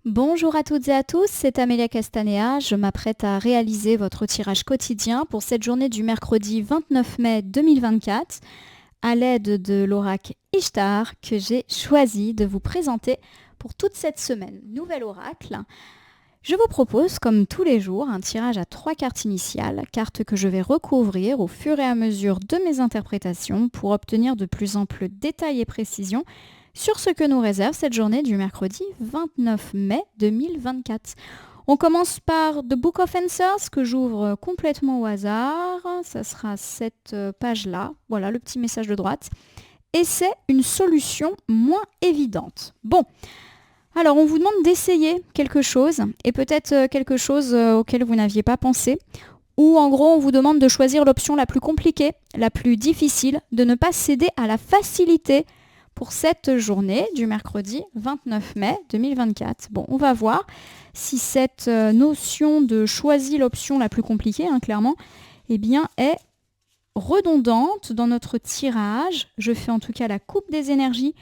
Bonjour à toutes et à tous, c'est Amélia Castanea. Je m'apprête à réaliser votre tirage quotidien pour cette journée du mercredi 29 mai 2024 à l'aide de l'oracle Ishtar que j'ai choisi de vous présenter pour toute cette semaine. Nouvel oracle. Je vous propose, comme tous les jours, un tirage à 3 cartes initiales, cartes que je vais recouvrir au fur et à mesure de mes interprétations pour obtenir de plus amples détails et précisions sur ce que nous réserve cette journée du mercredi 29 mai 2024. On commence par The Book of Answers que j'ouvre complètement au hasard. Ça sera cette page-là. Voilà le petit message de droite. Et c'est une solution moins évidente. Bon, alors on vous demande d'essayer quelque chose et peut-être quelque chose auquel vous n'aviez pas pensé. Ou en gros, on vous demande de choisir l'option la plus compliquée, la plus difficile, de ne pas céder à la facilité pour cette journée du mercredi 29 mai 2024. Bon, on va voir si cette notion de choisir l'option la plus compliquée, clairement, eh bien, est redondante dans notre tirage. Je fais en tout cas la coupe des énergies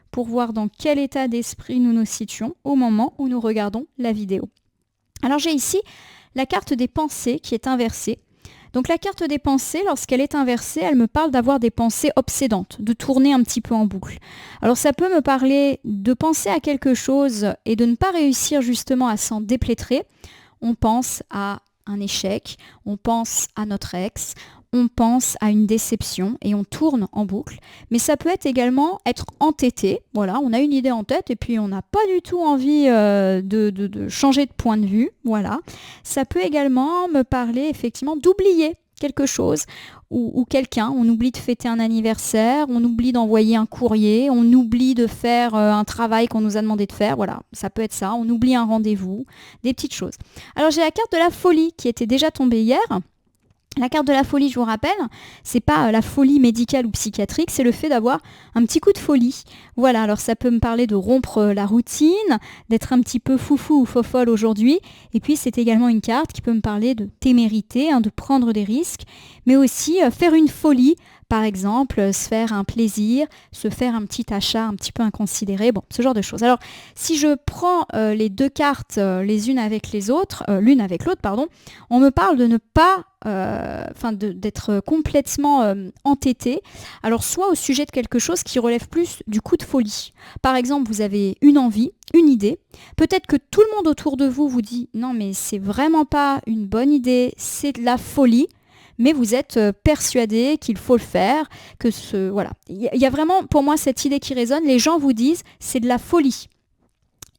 pour voir dans quel état d'esprit nous nous situons au moment où nous regardons la vidéo. Alors j'ai ici la carte des pensées qui est inversée. Donc la carte des pensées, lorsqu'elle est inversée, elle me parle d'avoir des pensées obsédantes, de tourner un petit peu en boucle. Alors ça peut me parler de penser à quelque chose et de ne pas réussir justement à s'en déplétrer. On pense à un échec, on pense à notre ex, on pense à une déception et on tourne en boucle. Mais ça peut également être entêté. Voilà, on a une idée en tête et puis on n'a pas du tout envie de changer de point de vue. Voilà. Ça peut également me parler effectivement d'oublier quelque chose ou quelqu'un. On oublie de fêter un anniversaire, on oublie d'envoyer un courrier, on oublie de faire un travail qu'on nous a demandé de faire. Voilà, ça peut être ça. On oublie un rendez-vous, des petites choses. Alors j'ai la carte de la folie qui était déjà tombée hier. La carte de la folie, je vous rappelle, c'est pas la folie médicale ou psychiatrique, c'est le fait d'avoir un petit coup de folie. Voilà, alors ça peut me parler de rompre la routine, d'être un petit peu foufou ou fofolle aujourd'hui. Et puis c'est également une carte qui peut me parler de témérité, de prendre des risques, mais aussi faire une folie. Par exemple, se faire un plaisir, se faire un petit achat un petit peu inconsidéré, bon, ce genre de choses. Alors, si je prends les deux cartes les unes avec les autres, l'une avec l'autre, pardon, on me parle de ne pas, d'être complètement entêté. Alors, soit au sujet de quelque chose qui relève plus du coup de folie. Par exemple, vous avez une envie, une idée. Peut-être que tout le monde autour de vous vous dit non, mais c'est vraiment pas une bonne idée, c'est de la folie. Mais vous êtes persuadé qu'il faut le faire, voilà. Il y a vraiment pour moi cette idée qui résonne. Les gens vous disent c'est de la folie.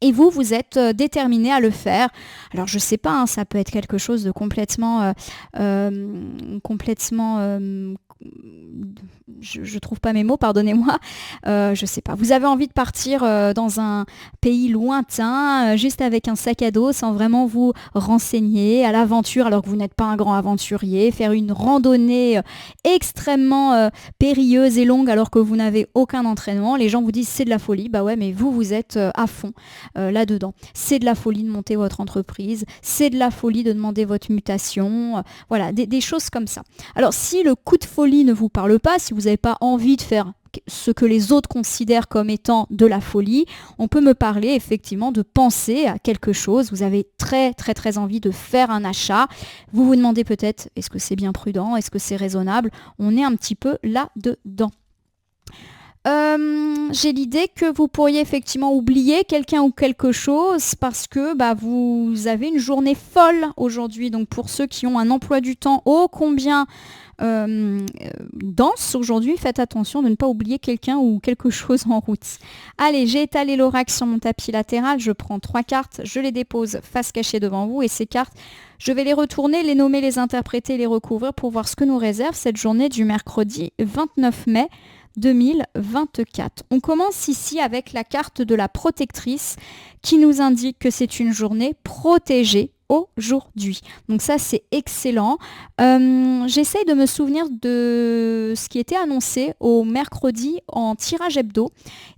Et vous êtes déterminé à le faire. Alors je sais pas, ça peut être quelque chose de complètement, je trouve pas mes mots, pardonnez-moi. Je sais pas. Vous avez envie de partir dans un pays lointain, juste avec un sac à dos, sans vraiment vous renseigner, à l'aventure, alors que vous n'êtes pas un grand aventurier, faire une randonnée extrêmement périlleuse et longue, alors que vous n'avez aucun entraînement. Les gens vous disent c'est de la folie. Bah ouais, mais vous êtes à fond là-dedans. C'est de la folie de monter votre entreprise, c'est de la folie de demander votre mutation, voilà, des choses comme ça. Alors si le coup de folie ne vous parle pas, si vous n'avez pas envie de faire ce que les autres considèrent comme étant de la folie, on peut me parler effectivement de penser à quelque chose. Vous avez très très très envie de faire un achat. Vous vous demandez peut-être est-ce que c'est bien prudent, est-ce que c'est raisonnable. On est un petit peu là-dedans. J'ai l'idée que vous pourriez effectivement oublier quelqu'un ou quelque chose parce que vous avez une journée folle aujourd'hui. Donc pour ceux qui ont un emploi du temps ô combien dense aujourd'hui, faites attention de ne pas oublier quelqu'un ou quelque chose en route. Allez, j'ai étalé l'oracle sur mon tapis latéral, je prends 3 cartes, je les dépose face cachée devant vous et ces cartes, je vais les retourner, les nommer, les interpréter, les recouvrir pour voir ce que nous réserve cette journée du mercredi 29 mai 2024. On commence ici avec la carte de la protectrice qui nous indique que c'est une journée protégée aujourd'hui. Donc ça, c'est excellent. J'essaye de me souvenir de ce qui était annoncé au mercredi en tirage hebdo.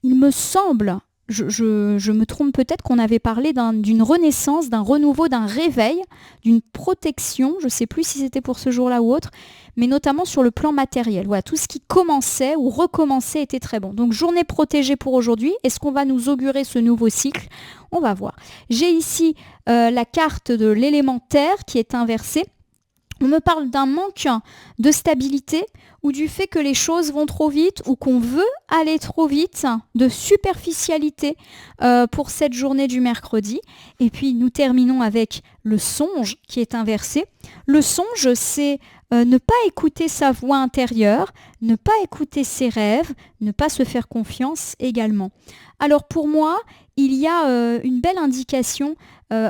Il me semble je me trompe peut-être qu'on avait parlé d'une renaissance, d'un renouveau, d'un réveil, d'une protection, je ne sais plus si c'était pour ce jour-là ou autre, mais notamment sur le plan matériel. Voilà, tout ce qui commençait ou recommençait était très bon. Donc journée protégée pour aujourd'hui. Est-ce qu'on va nous augurer ce nouveau cycle? On va voir. J'ai ici la carte de l'élément terre qui est inversée. On me parle d'un manque de stabilité ou du fait que les choses vont trop vite ou qu'on veut aller trop vite, de superficialité pour cette journée du mercredi. Et puis nous terminons avec le songe qui est inversé. Le songe, c'est ne pas écouter sa voix intérieure, ne pas écouter ses rêves, ne pas se faire confiance également. Alors pour moi, il y a une belle indication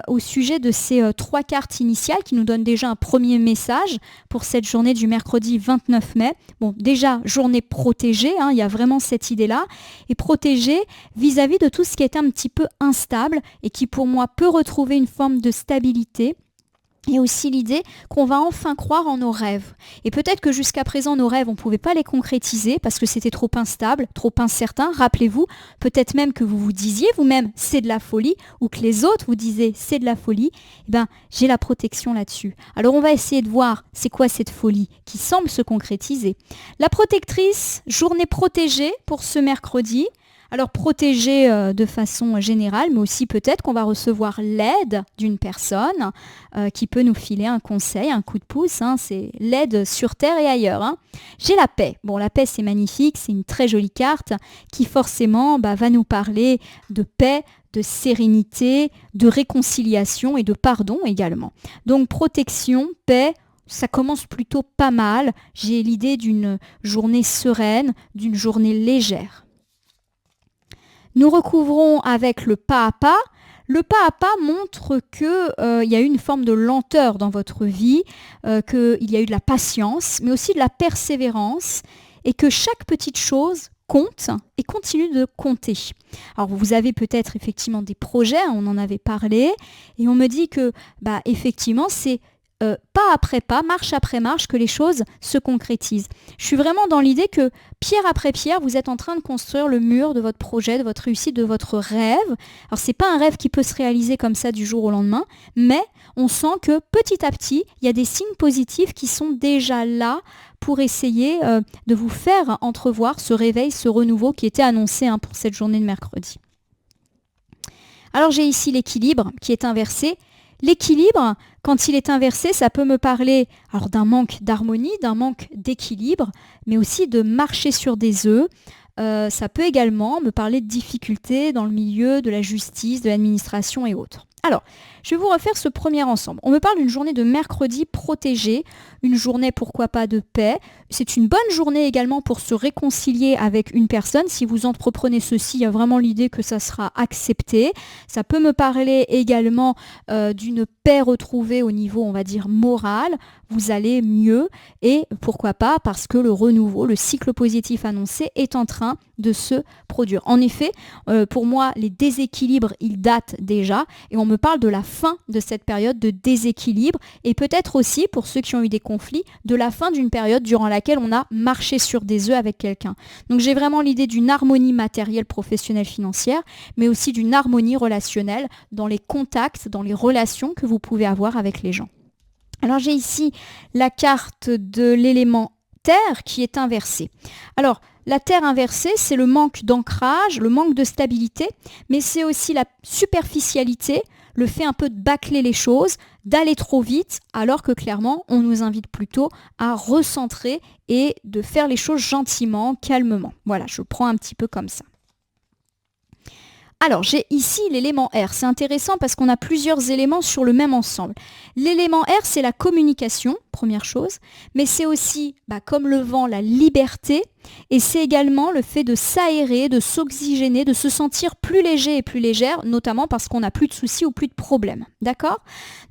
au sujet de ces 3 cartes initiales qui nous donnent déjà un premier message pour cette journée du mercredi 29 mai. Bon, déjà, journée protégée, il y a vraiment cette idée-là. Et protégée vis-à-vis de tout ce qui est un petit peu instable et qui pour moi peut retrouver une forme de stabilité. Et aussi l'idée qu'on va enfin croire en nos rêves. Et peut-être que jusqu'à présent, nos rêves, on ne pouvait pas les concrétiser parce que c'était trop instable, trop incertain. Rappelez-vous, peut-être même que vous vous disiez vous-même « c'est de la folie » ou que les autres vous disaient « c'est de la folie ». Eh bien, j'ai la protection là-dessus. Alors, on va essayer de voir c'est quoi cette folie qui semble se concrétiser. La protectrice, journée protégée pour ce mercredi. Alors protégée de façon générale, mais aussi peut-être qu'on va recevoir l'aide d'une personne qui peut nous filer un conseil, un coup de pouce. C'est l'aide sur Terre et ailleurs. J'ai la paix. Bon, la paix, c'est magnifique, c'est une très jolie carte qui forcément va nous parler de paix, de sérénité, de réconciliation et de pardon également. Donc protection, paix, ça commence plutôt pas mal. J'ai l'idée d'une journée sereine, d'une journée légère. Nous recouvrons avec le pas à pas. Le pas à pas montre qu'il y a eu une forme de lenteur dans votre vie, qu'il y a eu de la patience, mais aussi de la persévérance, et que chaque petite chose compte et continue de compter. Alors vous avez peut-être effectivement des projets, on en avait parlé, et on me dit que effectivement c'est pas après pas, marche après marche, que les choses se concrétisent. Je suis vraiment dans l'idée que pierre après pierre, vous êtes en train de construire le mur de votre projet, de votre réussite, de votre rêve. Alors c'est pas un rêve qui peut se réaliser comme ça du jour au lendemain, mais on sent que petit à petit, il y a des signes positifs qui sont déjà là pour essayer de vous faire entrevoir ce réveil, ce renouveau qui était annoncé pour cette journée de mercredi. Alors j'ai ici l'équilibre qui est inversé. L'équilibre, quand il est inversé, ça peut me parler d'un manque d'harmonie, d'un manque d'équilibre, mais aussi de marcher sur des œufs. Ça peut également me parler de difficultés dans le milieu de la justice, de l'administration et autres. Alors, je vais vous refaire ce premier ensemble. On me parle d'une journée de mercredi protégée, une journée pourquoi pas de paix. C'est une bonne journée également pour se réconcilier avec une personne. Si vous entreprenez ceci, il y a vraiment l'idée que ça sera accepté. Ça peut me parler également d'une paix retrouvée au niveau, on va dire, moral. Vous allez mieux et pourquoi pas parce que le renouveau, le cycle positif annoncé est en train de se produire. En effet, pour moi, les déséquilibres, ils datent déjà et on me parle de la fin de cette période de déséquilibre et peut-être aussi, pour ceux qui ont eu des conflits, de la fin d'une période durant laquelle on a marché sur des œufs avec quelqu'un. Donc j'ai vraiment l'idée d'une harmonie matérielle, professionnelle, financière, mais aussi d'une harmonie relationnelle dans les contacts, dans les relations que vous pouvez avoir avec les gens. Alors j'ai ici la carte de l'élément Terre qui est inversée. Alors la Terre inversée, c'est le manque d'ancrage, le manque de stabilité, mais c'est aussi la superficialité, le fait un peu de bâcler les choses, d'aller trop vite, alors que clairement, on nous invite plutôt à recentrer et de faire les choses gentiment, calmement. Voilà, je prends un petit peu comme ça. Alors, j'ai ici l'élément R. C'est intéressant parce qu'on a plusieurs éléments sur le même ensemble. L'élément R, c'est la communication, première chose, mais c'est aussi, comme le vent, la liberté, et c'est également le fait de s'aérer, de s'oxygéner, de se sentir plus léger et plus légère, notamment parce qu'on n'a plus de soucis ou plus de problèmes. D'accord ?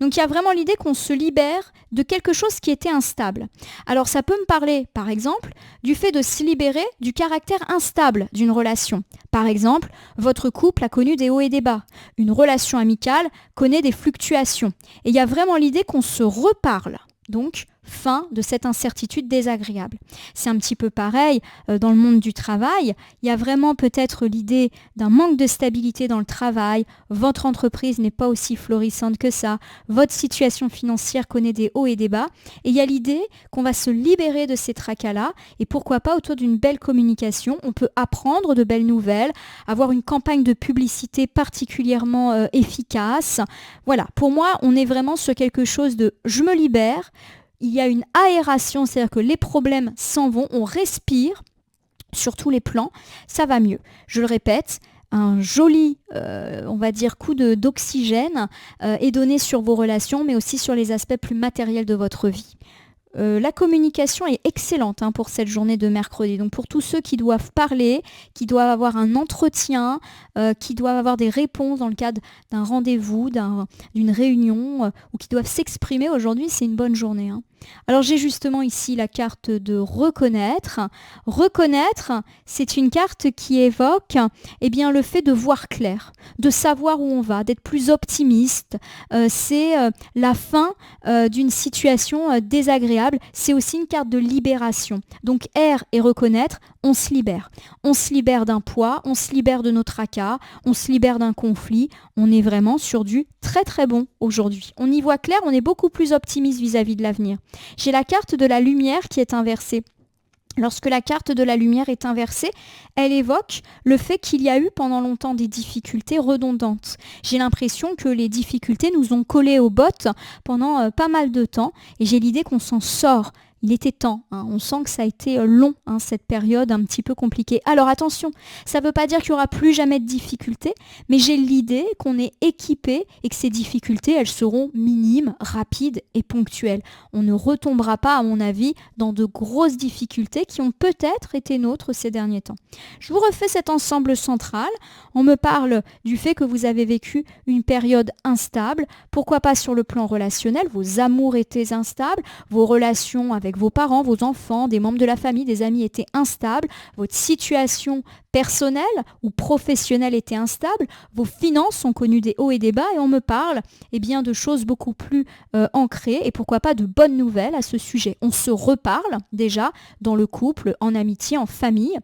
Donc, il y a vraiment l'idée qu'on se libère de quelque chose qui était instable. Alors, ça peut me parler, par exemple, du fait de se libérer du caractère instable d'une relation. Par exemple, votre couple a connu des hauts et des bas. Une relation amicale connaît des fluctuations. Et il y a vraiment l'idée qu'on se reparle. Donc, fin de cette incertitude désagréable. C'est un petit peu pareil dans le monde du travail. Il y a vraiment peut-être l'idée d'un manque de stabilité dans le travail. Votre entreprise n'est pas aussi florissante que ça. Votre situation financière connaît des hauts et des bas. Et il y a l'idée qu'on va se libérer de ces tracas-là. Et pourquoi pas autour d'une belle communication, on peut apprendre de belles nouvelles, avoir une campagne de publicité particulièrement efficace. Voilà, pour moi, on est vraiment sur quelque chose de « je me libère ». Il y a une aération, c'est-à-dire que les problèmes s'en vont, on respire sur tous les plans, ça va mieux. Je le répète, un joli, on va dire, coup d'oxygène est donné sur vos relations, mais aussi sur les aspects plus matériels de votre vie. La communication est excellente pour cette journée de mercredi. Donc pour tous ceux qui doivent parler, qui doivent avoir un entretien, qui doivent avoir des réponses dans le cadre d'un rendez-vous, d'une réunion, ou qui doivent s'exprimer aujourd'hui, c'est une bonne journée. Alors j'ai justement ici la carte de reconnaître. Reconnaître, c'est une carte qui évoque le fait de voir clair, de savoir où on va, d'être plus optimiste. C'est la fin d'une situation désagréable. C'est aussi une carte de libération. Donc R et reconnaître, on se libère. On se libère d'un poids, on se libère de nos tracas, on se libère d'un conflit. On est vraiment sur du très très bon aujourd'hui. On y voit clair, on est beaucoup plus optimiste vis-à-vis de l'avenir. J'ai la carte de la lumière qui est inversée. Lorsque la carte de la lumière est inversée, elle évoque le fait qu'il y a eu pendant longtemps des difficultés redondantes. J'ai l'impression que les difficultés nous ont collés aux bottes pendant pas mal de temps et j'ai l'idée qu'on s'en sort. Il était temps, on sent que ça a été long, cette période un petit peu compliquée. Alors attention, ça ne veut pas dire qu'il n'y aura plus jamais de difficultés, mais j'ai l'idée qu'on est équipé et que ces difficultés, elles seront minimes, rapides et ponctuelles. On ne retombera pas, à mon avis, dans de grosses difficultés qui ont peut-être été nôtres ces derniers temps. Je vous refais cet ensemble central. On me parle du fait que vous avez vécu une période instable. Pourquoi pas sur le plan relationnel, vos amours étaient instables, vos relations avec vos parents, vos enfants, des membres de la famille, des amis étaient instables, votre situation personnelle ou professionnelle était instable, vos finances ont connu des hauts et des bas et on me parle de choses beaucoup plus ancrées et pourquoi pas de bonnes nouvelles à ce sujet. On se reparle déjà dans le couple, en amitié, en famille.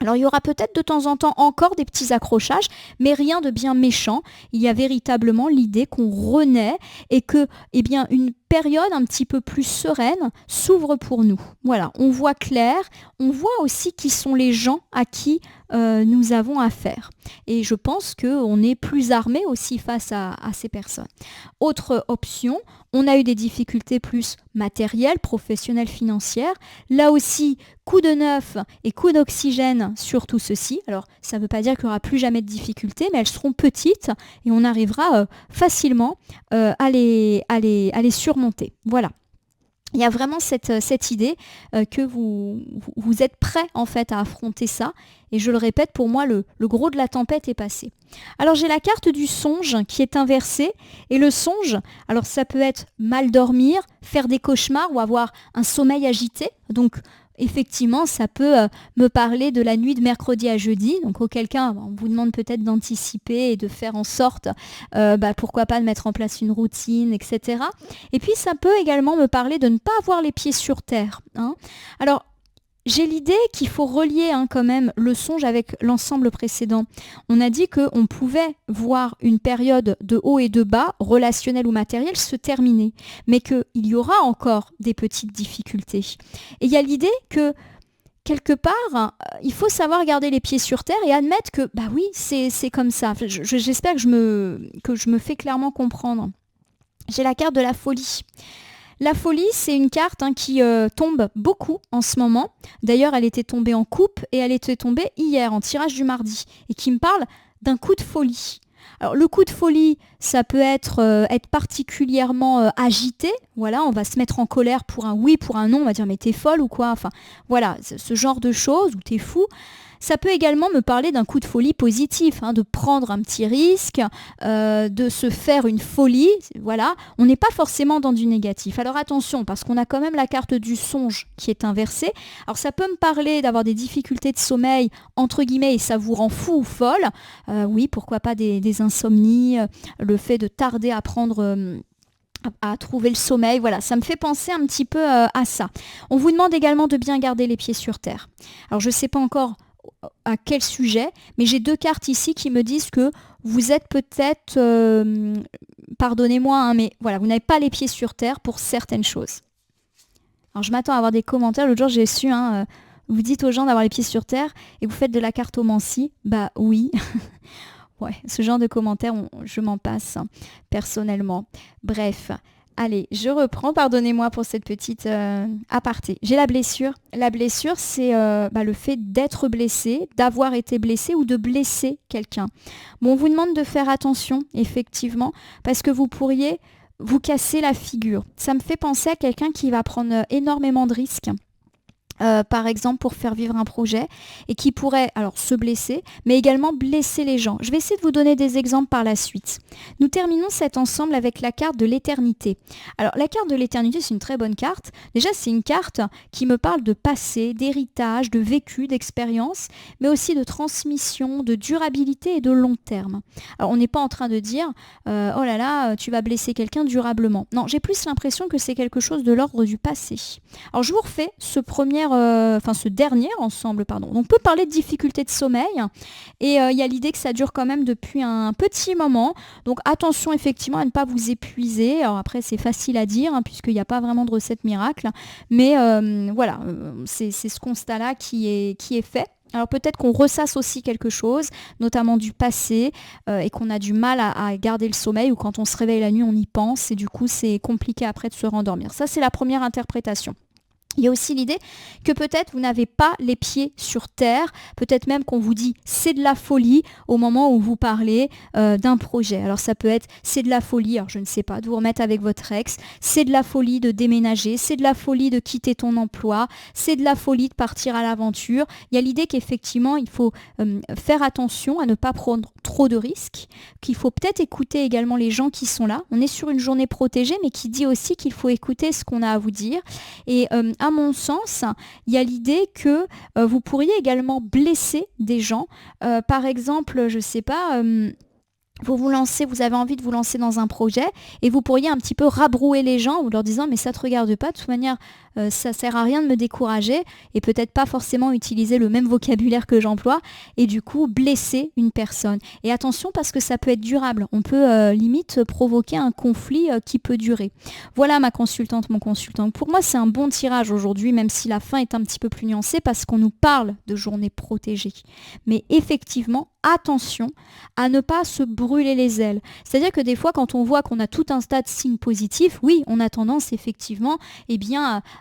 Alors il y aura peut-être de temps en temps encore des petits accrochages, mais rien de bien méchant. Il y a véritablement l'idée qu'on renaît et que une période un petit peu plus sereine s'ouvre pour nous. Voilà, on voit clair, on voit aussi qui sont les gens à qui nous avons affaire. Et je pense qu'on est plus armé aussi face à ces personnes. Autre option, on a eu des difficultés plus matérielles, professionnelles, financières. Là aussi, coup de neuf et coup d'oxygène sur tout ceci. Alors, ça ne veut pas dire qu'il n'y aura plus jamais de difficultés, mais elles seront petites et on arrivera facilement à les surmonter. Voilà. Il y a vraiment cette idée que vous êtes prêts en fait à affronter ça. Et je le répète, pour moi, le gros de la tempête est passé. Alors j'ai la carte du songe qui est inversée. Et le songe, alors ça peut être mal dormir, faire des cauchemars ou avoir un sommeil agité. Donc effectivement, ça peut me parler de la nuit de mercredi à jeudi, donc auquel cas, on vous demande peut-être d'anticiper et de faire en sorte, pourquoi pas de mettre en place une routine, etc. Et puis, ça peut également me parler de ne pas avoir les pieds sur terre. Alors, j'ai l'idée qu'il faut relier quand même le songe avec l'ensemble précédent. On a dit qu'on pouvait voir une période de haut et de bas, relationnelle ou matérielle, se terminer, mais qu'il y aura encore des petites difficultés. Et il y a l'idée que, quelque part, il faut savoir garder les pieds sur terre et admettre que, oui, c'est comme ça. J'espère que je me fais clairement comprendre. J'ai la carte de la folie. La folie, c'est une carte qui tombe beaucoup en ce moment. D'ailleurs, elle était tombée en coupe et elle était tombée hier en tirage du mardi et qui me parle d'un coup de folie. Alors, le coup de folie, ça peut être particulièrement agité. Voilà, on va se mettre en colère pour un oui, pour un non. On va dire, mais t'es folle ou quoi ? Enfin, voilà, ce genre de choses, ou t'es fou. Ça peut également me parler d'un coup de folie positif, de prendre un petit risque, de se faire une folie. Voilà, on n'est pas forcément dans du négatif. Alors attention, parce qu'on a quand même la carte du songe qui est inversée. Alors ça peut me parler d'avoir des difficultés de sommeil, entre guillemets, et ça vous rend fou ou folle. Oui, pourquoi pas des insomnies, le fait de tarder à prendre à trouver le sommeil. Voilà, ça me fait penser un petit peu à ça. On vous demande également de bien garder les pieds sur terre. Alors, je ne sais pas encore à quel sujet, mais j'ai 2 cartes ici qui me disent que vous êtes peut-être, pardonnez-moi, hein, mais voilà, vous n'avez pas les pieds sur terre pour certaines choses. Alors, je m'attends à avoir des commentaires. L'autre jour, j'ai su, vous dites aux gens d'avoir les pieds sur terre et vous faites de la cartomancie. Bah oui. Ouais, ce genre de commentaires, je m'en passe, hein, personnellement. Bref, allez, je reprends. Pardonnez-moi pour cette petite aparté. J'ai la blessure. La blessure, c'est le fait d'être blessé, d'avoir été blessé ou de blesser quelqu'un. Bon, on vous demande de faire attention, effectivement, parce que vous pourriez vous casser la figure. Ça me fait penser à quelqu'un qui va prendre énormément de risques. Par exemple pour faire vivre un projet et qui pourrait alors se blesser mais également blesser les gens. Je vais essayer de vous donner des exemples par la suite. Nous terminons cet ensemble avec la carte de l'éternité. Alors la carte de l'éternité, c'est une très bonne carte. Déjà, c'est une carte qui me parle de passé, d'héritage, de vécu, d'expérience, mais aussi de transmission, de durabilité et de long terme. Alors on n'est pas en train de dire oh là là, tu vas blesser quelqu'un durablement. Non, j'ai plus l'impression que c'est quelque chose de l'ordre du passé. Alors je vous refais ce dernier ensemble, pardon. On peut parler de difficultés de sommeil et il y a l'idée que ça dure quand même depuis un petit moment. Donc attention effectivement à ne pas vous épuiser. Alors après c'est facile à dire puisqu'il n'y a pas vraiment de recette miracle. Mais voilà, c'est ce constat-là qui est fait. Alors peut-être qu'on ressasse aussi quelque chose, notamment du passé, et qu'on a du mal à garder le sommeil, ou quand on se réveille la nuit, on y pense, et du coup c'est compliqué après de se rendormir. Ça, c'est la première interprétation. Il y a aussi l'idée que peut-être vous n'avez pas les pieds sur terre, peut-être même qu'on vous dit c'est de la folie au moment où vous parlez d'un projet. Alors ça peut être c'est de la folie, alors je ne sais pas, de vous remettre avec votre ex, c'est de la folie de déménager, c'est de la folie de quitter ton emploi, c'est de la folie de partir à l'aventure. Il y a l'idée qu'effectivement il faut faire attention à ne pas prendre trop de risques, qu'il faut peut-être écouter également les gens qui sont là. On est sur une journée protégée mais qui dit aussi qu'il faut écouter ce qu'on a à vous dire. Et à mon sens, il y a l'idée que vous pourriez également blesser des gens. Par exemple, je ne sais pas, vous avez envie de vous lancer dans un projet et vous pourriez un petit peu rabrouer les gens en leur disant mais ça ne te regarde pas, de toute manière ça ne sert à rien de me décourager, et peut-être pas forcément utiliser le même vocabulaire que j'emploie et du coup blesser une personne. Et attention parce que ça peut être durable, on peut limite provoquer un conflit qui peut durer. Voilà ma consultante, mon consultant. Pour moi c'est un bon tirage aujourd'hui, même si la fin est un petit peu plus nuancée parce qu'on nous parle de journée protégée. Mais effectivement, attention à ne pas se brûler les ailes. C'est-à-dire que des fois, quand on voit qu'on a tout un tas de signes positifs, oui, on a tendance effectivement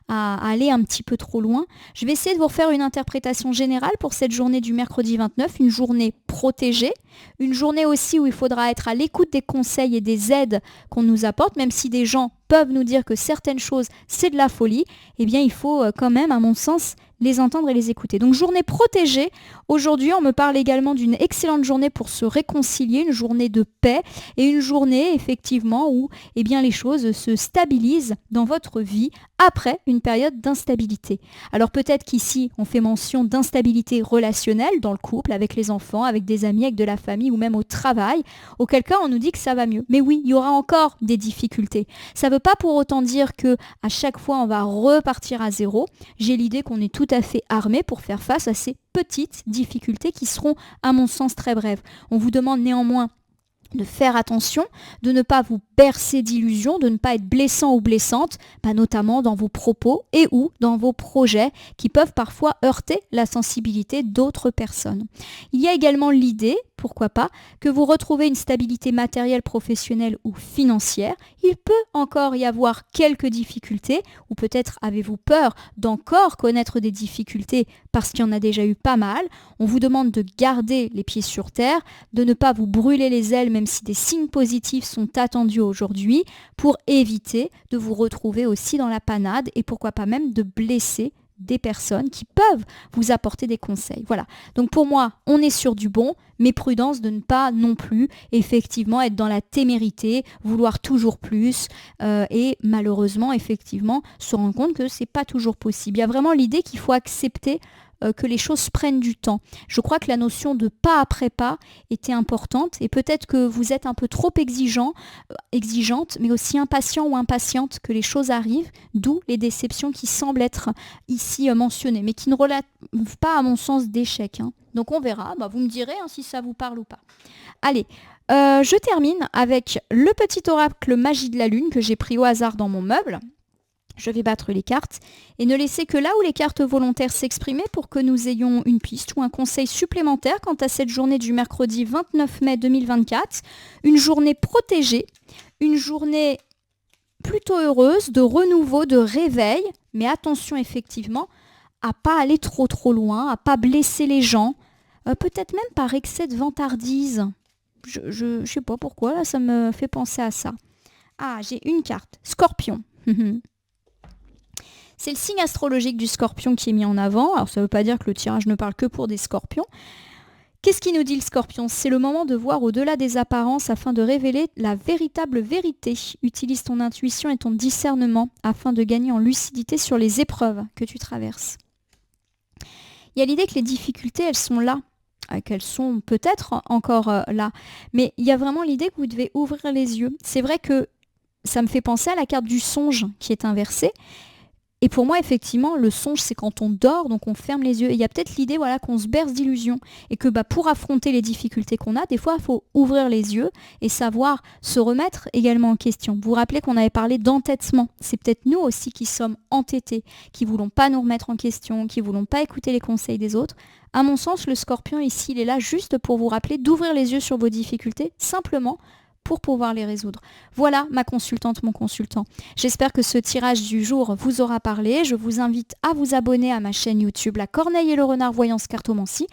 à aller un petit peu trop loin. Je vais essayer de vous refaire une interprétation générale pour cette journée du mercredi 29, une journée protégée, une journée aussi où il faudra être à l'écoute des conseils et des aides qu'on nous apporte, même si des gens peuvent nous dire que certaines choses, c'est de la folie, eh bien il faut quand même, à mon sens, les entendre et les écouter. Donc journée protégée, aujourd'hui on me parle également d'une excellente journée pour se réconcilier, une journée de paix et une journée effectivement où eh bien, les choses se stabilisent dans votre vie après une période d'instabilité. Alors peut-être qu'ici on fait mention d'instabilité relationnelle dans le couple, avec les enfants, avec des amis, avec de la famille ou même au travail, auquel cas on nous dit que ça va mieux. Mais oui, il y aura encore des difficultés. Ça ne veut pas pour autant dire que à chaque fois on va repartir à zéro. J'ai l'idée qu'on est tout à fait armé pour faire face à ces petites difficultés qui seront à mon sens très brèves. On vous demande néanmoins de faire attention, de ne pas vous bercer d'illusions, de ne pas être blessant ou blessante, notamment dans vos propos et ou dans vos projets qui peuvent parfois heurter la sensibilité d'autres personnes. Il y a également l'idée, pourquoi pas, que vous retrouvez une stabilité matérielle, professionnelle ou financière. Il peut encore y avoir quelques difficultés, ou peut-être avez-vous peur d'encore connaître des difficultés parce qu'il y en a déjà eu pas mal. On vous demande de garder les pieds sur terre, de ne pas vous brûler les ailes même si des signes positifs sont attendus aujourd'hui, pour éviter de vous retrouver aussi dans la panade et pourquoi pas même de blesser des personnes qui peuvent vous apporter des conseils. Voilà. Donc pour moi, on est sur du bon, mais prudence de ne pas non plus effectivement être dans la témérité, vouloir toujours plus et malheureusement effectivement se rendre compte que c'est pas toujours possible. Il y a vraiment l'idée qu'il faut accepter que les choses prennent du temps. Je crois que la notion de pas après pas était importante et peut-être que vous êtes un peu trop exigeante, mais aussi impatient ou impatiente que les choses arrivent, d'où les déceptions qui semblent être ici mentionnées, mais qui ne relèvent pas à mon sens d'échec. Donc on verra, vous me direz si ça vous parle ou pas. Allez, je termine avec le petit oracle magie de la lune que j'ai pris au hasard dans mon meuble. Je vais battre les cartes et ne laisser que là où les cartes volontaires s'exprimer pour que nous ayons une piste ou un conseil supplémentaire quant à cette journée du mercredi 29 mai 2024. Une journée protégée, une journée plutôt heureuse, de renouveau, de réveil, mais attention effectivement à pas aller trop loin, à pas blesser les gens, peut-être même par excès de vantardise. Je sais pas pourquoi, là ça me fait penser à ça. Ah, j'ai une carte, Scorpion. C'est le signe astrologique du Scorpion qui est mis en avant. Alors ça ne veut pas dire que le tirage ne parle que pour des Scorpions. Qu'est-ce qui nous dit le Scorpion ? C'est le moment de voir au-delà des apparences afin de révéler la véritable vérité. Utilise ton intuition et ton discernement afin de gagner en lucidité sur les épreuves que tu traverses. Il y a l'idée que les difficultés, elles sont là, qu'elles sont peut-être encore là, mais il y a vraiment l'idée que vous devez ouvrir les yeux. C'est vrai que ça me fait penser à la carte du songe qui est inversée. Et pour moi, effectivement, le songe, c'est quand on dort, donc on ferme les yeux. Et il y a peut-être l'idée qu'on se berce d'illusions et que pour affronter les difficultés qu'on a, des fois, il faut ouvrir les yeux et savoir se remettre également en question. Vous vous rappelez qu'on avait parlé d'entêtement. C'est peut-être nous aussi qui sommes entêtés, qui ne voulons pas nous remettre en question, qui ne voulons pas écouter les conseils des autres. À mon sens, le Scorpion ici, il est là juste pour vous rappeler d'ouvrir les yeux sur vos difficultés, simplement pour pouvoir les résoudre. Voilà ma consultante, mon consultant. J'espère que ce tirage du jour vous aura parlé. Je vous invite à vous abonner à ma chaîne YouTube, La Corneille et le Renard Voyance Cartomancie,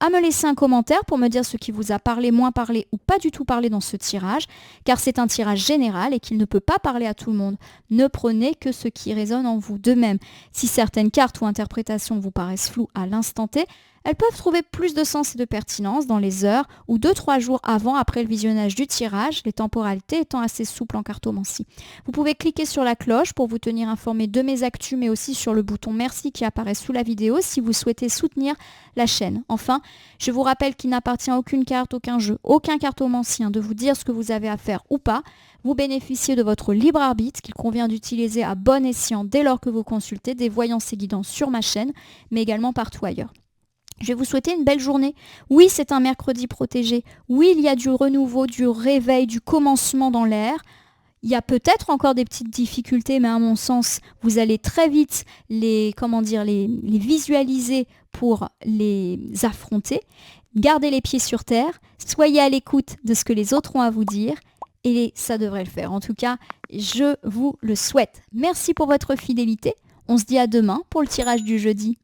à me laisser un commentaire pour me dire ce qui vous a parlé, moins parlé ou pas du tout parlé dans ce tirage, car c'est un tirage général et qu'il ne peut pas parler à tout le monde. Ne prenez que ce qui résonne en vous. De même, si certaines cartes ou interprétations vous paraissent floues à l'instant T, elles peuvent trouver plus de sens et de pertinence dans les heures ou 2-3 jours après le visionnage du tirage, les temporalités étant assez souples en cartomancie. Vous pouvez cliquer sur la cloche pour vous tenir informé de mes actus, mais aussi sur le bouton merci qui apparaît sous la vidéo si vous souhaitez soutenir la chaîne. Enfin, je vous rappelle qu'il n'appartient à aucune carte, aucun jeu, aucun cartomancien de vous dire ce que vous avez à faire ou pas. Vous bénéficiez de votre libre arbitre qu'il convient d'utiliser à bon escient dès lors que vous consultez des voyances et guidances sur ma chaîne, mais également partout ailleurs. Je vais vous souhaiter une belle journée. Oui, c'est un mercredi protégé. Oui, il y a du renouveau, du réveil, du commencement dans l'air. Il y a peut-être encore des petites difficultés, mais à mon sens, vous allez très vite les visualiser pour les affronter. Gardez les pieds sur terre. Soyez à l'écoute de ce que les autres ont à vous dire. Et ça devrait le faire. En tout cas, je vous le souhaite. Merci pour votre fidélité. On se dit à demain pour le tirage du jeudi.